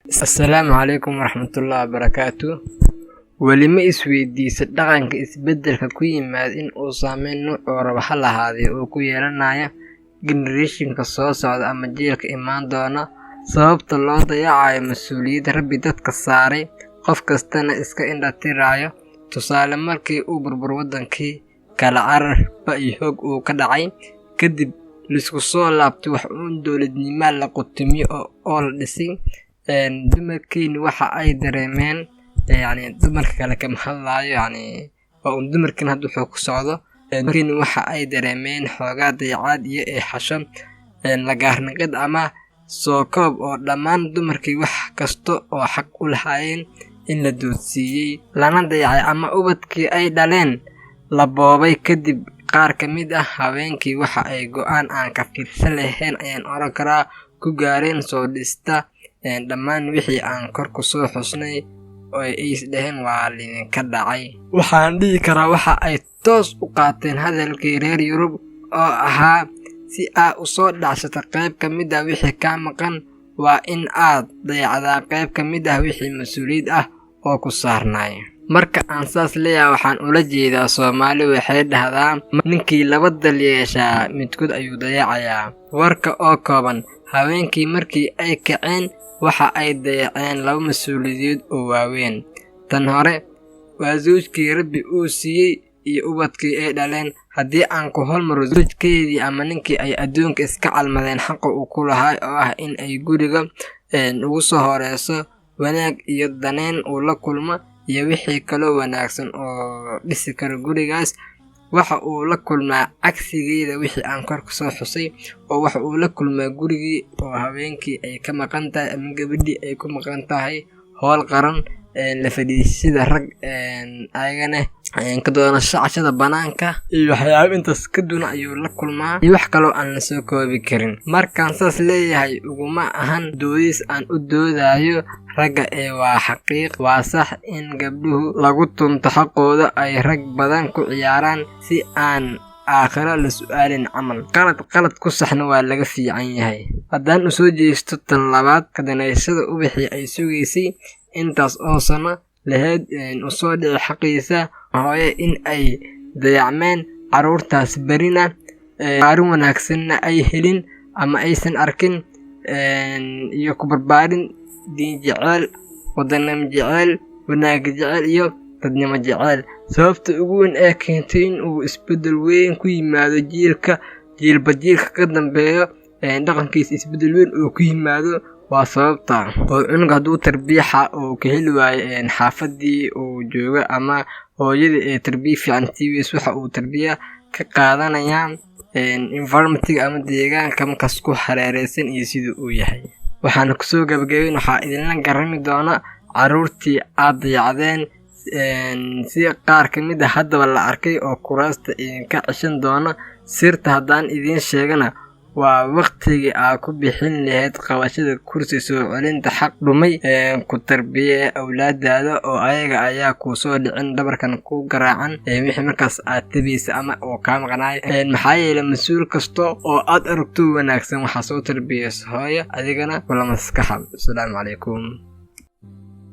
Assalaamu calaykum waraxmatullaahi wabarakaatuh. Weli ma isweydiisay dhaqanka isbeddelka ku yimaada in uu saameyn nooc raba ha lahaadee uu ku yeelanayo generation-ka soo socda ama jiilka imaan doona, sababta loo dayacayo mas'uuliyadda Rabbi dadka saaray, qof kastana iska indha tirayo. Tusaale, markii uu burbur wadankii, kala carar iyo xoog uu ka dhacay, kadib laisku soo laabtay wax uun dowladnimo la qutimiyo oo la dhisay, dumarkiina waxa ay dareemeen dumarka kale kama hadlayo, waa un dumarkiina hadda wuxuu ku socdo, dumarkiina waxa ay dareemeen xoogaa dayacaad iyo eexasho, lagaarnaqid ama soo koob oo dhammaan dumarkii wax kasta oo xaq u lahaayeen in la doodsiiyey, lana dayacay ama ubadkii ay dhaleen la boobay. Kadib qaar ka mid ah haweenkii waxa ay go'aan aan ka fiirsan lahayn, ayaan oran karaa, ku gaareen soo dhista dhammaan wixii aan kor ku soo xusnay oo ay isdheheen waa lidinka dhacay. Waxaan dhihi karaa waxa ay toos u qaateen hadalkii reer Yurub oo ahaa, si aad u soo dhacsato qayb ka mid ah wixii kaa maqan, waa in aad dayacdaa qayb ka mid ah wixii mas'uuliyad ah oo ku saarnay. Marka aan saas leeyahay, waxaan ula jeedaa Soomaali waxay dhahdaa ninkii laba dal yeeshaa midkood ayuu dayacayaa. Warka oo kooban, haweenkii markii ay kaceen waxa ay dayaceen laba mas'uuliyadood oo waaweyn. Tan hore waa zawjkii Rabbi uu siiyey iyo ubadkii ay dhaleen. Haddii aan ku hormaro zawjkeedii ama ninkii ay adduunka iska calmadeen xaqa uu ku lahaa oo ah in ay guriga ugu soo horeyso wanaag iyo daneyn uu la kulmo iyo wixii kaloo wanaagsan oo dhisi karo gurigaas, waxa uu la kulmaa cagsigeeda wixii aan kor ku soo xusay, oo waxa uu la kulmaa gurigii oo haweenkii ay ka maqan tahay ama gabadhii ay ku maqan tahay howl qaran, la fadhiisida rag ayagana ka doonasho cashada banaanka iyo waxyaabo intaas ka duwan ayuu la kulmaa iyo wax kaloo aan la soo koobi karin. Markaan saas leeyahay, uguma ahan doodis aan u doodayo ragga waa xaqiiq, waa sax in gabdhuhu lagu tunto xaqooda ay rag badan ku ciyaaraan si aan aakhiro la su'aalin camal. qalad ku saxna waa laga fiican yahay. Haddaan u soo jeesto tan labaad, ka danaysada ubaxii ay sugaysay intaas oo sano lahayd u soo dhici xaqiisa hooye in ay dayacmeen, caruurtaas berina barbaarin wanaagsanna ay helin ama aysan arkin, iyo ku barbaarin diin jecel, wadanimo jecel, wanaag jecel iyo dadnimo jecel. Sababta ugu weyn ee keentay in uu isbeddel weyn ku yimaado jiilba jiilka ka dambeeyo, dhaqankiisa isbeddel weyn oo ku yimaado, waa sababta oo cunug hadduu tarbiya oo ka heli waayo xaafadii uu joogo ama hooyadii ee tarbiya fiican tiiweys, waxa uu tarbiya ka qaadanayaa environment-ga ama deegaanka markaas ku hareeraysan iyo siduu uu yahay. Waxaana kusoo gabagabeyn, waxaa idinla garami doona caruurtii aad dayacdeen, si qaar ka mid ah haddaba la arkay oo kuraasta idinka ceshan doona. Sirta haddaan idiin sheegana, waa waqtigii aad ku bixin lahayd qabashada kursi soo celinta xaq dhumay, ku tarbiye awlaadaada oo ayaga ayaa ku soo dhicin dhabarkan ku garaacan wixii markaas aad tabaysa ama oo kaa maqnaay. Maxaa yeelay mas'uul kasta oo aad aragto wanaagsan waxaa soo tarbiyeysa hooyo, adigana kula maskaxa. Assalaamu calaykum.